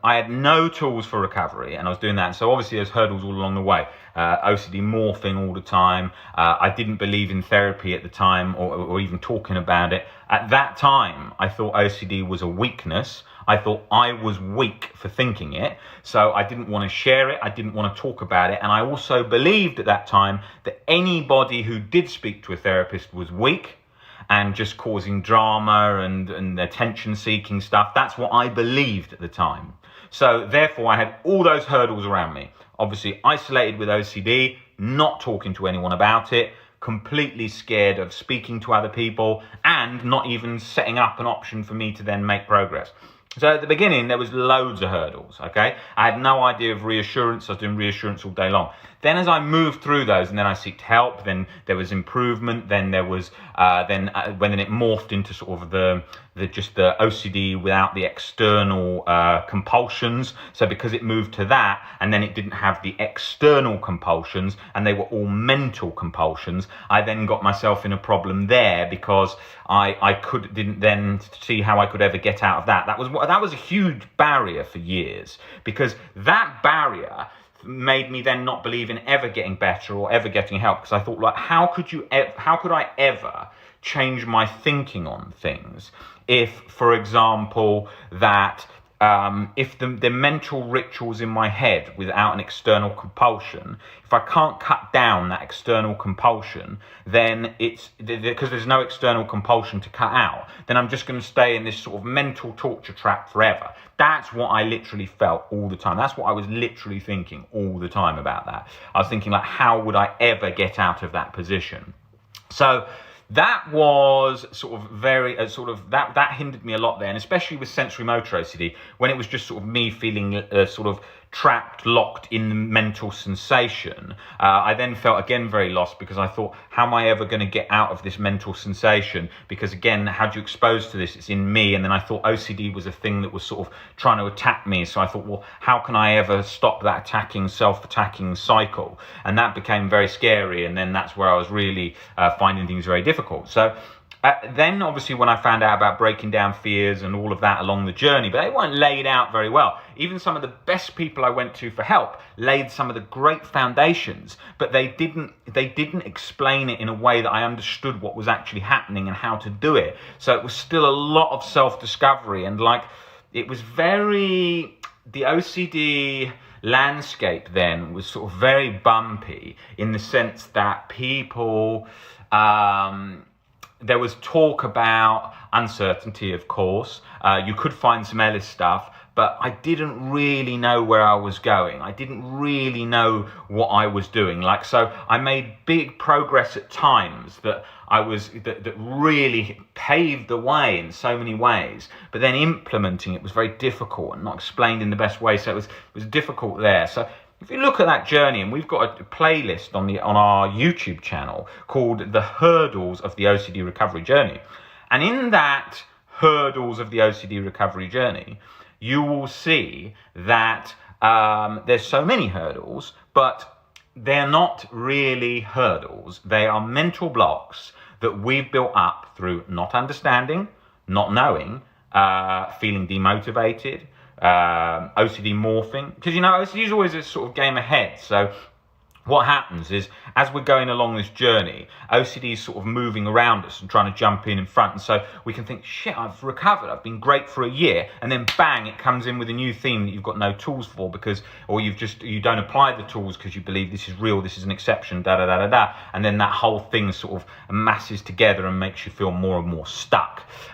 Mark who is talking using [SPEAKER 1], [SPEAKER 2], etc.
[SPEAKER 1] I had no tools for recovery, and I was doing that. So obviously there's hurdles all along the way. OCD morphing all the time. I didn't believe in therapy at the time, or even talking about it. At that time, I thought OCD was a weakness. I thought I was weak for thinking it. So I didn't want to share it. I didn't want to talk about it. And I also believed at that time that anybody who did speak to a therapist was weak and just causing drama and attention-seeking stuff. That's what I believed at the time. So therefore, I had all those hurdles around me. Obviously, isolated with OCD, not talking to anyone about it, completely scared of speaking to other people, and not even setting up an option for me to then make progress. So at the beginning, there was loads of hurdles, okay? I had no idea of reassurance. I was doing reassurance all day long. Then as I moved through those, and then I sought help, then there was improvement, then there was, when it morphed into sort of the OCD without the external compulsions. So because it moved to that, and then it didn't have the external compulsions, and they were all mental compulsions, I then got myself in a problem there because I didn't then see how I could ever get out of that. That was a huge barrier for years, because that barrier made me then not believe in ever getting better or ever getting help, because I thought, like, how could I ever change my thinking on things if, for example, that if the mental rituals in my head without an external compulsion, if I can't cut down that external compulsion, then it's because there's no external compulsion to cut out, then I'm just going to stay in this sort of mental torture trap forever. That's what I literally felt all the time. That's what I was literally thinking all the time about that. I was thinking, like, how would I ever get out of that position? So that was sort of very, that hindered me a lot there, and especially with sensory motor OCD, when it was just sort of me feeling sort of trapped, locked in the mental sensation. I then felt again very lost, because I thought, how am I ever going to get out of this mental sensation? Because again, how do you expose to this? It's in me. And then I thought OCD was a thing that was sort of trying to attack me. So I thought, well, how can I ever stop that self-attacking cycle? And that became very scary. And then that's where I was really finding things very difficult. So then obviously when I found out about breaking down fears and all of that along the journey, but they weren't laid out very well. Even some of the best people I went to for help laid some of the great foundations, but they didn't explain it in a way that I understood what was actually happening and how to do it. So it was still a lot of self-discovery, and it was the OCD landscape then was sort of very bumpy, in the sense that people, there was talk about uncertainty, of course. You could find some Ellis stuff, but I didn't really know where I was going. I didn't really know what I was doing. So I made big progress at times that really paved the way in so many ways, but then implementing it was very difficult and not explained in the best way. So it was difficult there. So if you look at that journey, and we've got a playlist on our YouTube channel called The Hurdles of the OCD Recovery Journey. And in that Hurdles of the OCD Recovery Journey, you will see that there's so many hurdles, but they're not really hurdles. They are mental blocks that we've built up through not understanding, not knowing, feeling demotivated, OCD morphing, because OCD is always a sort of game ahead. So what happens is, as we're going along this journey, OCD is sort of moving around us and trying to jump in front, and so we can think, shit, I've recovered, I've been great for a year, and then bang, it comes in with a new theme that you've got no tools for, or you don't apply the tools because you believe this is real, this is an exception, and then that whole thing sort of masses together and makes you feel more and more stuck.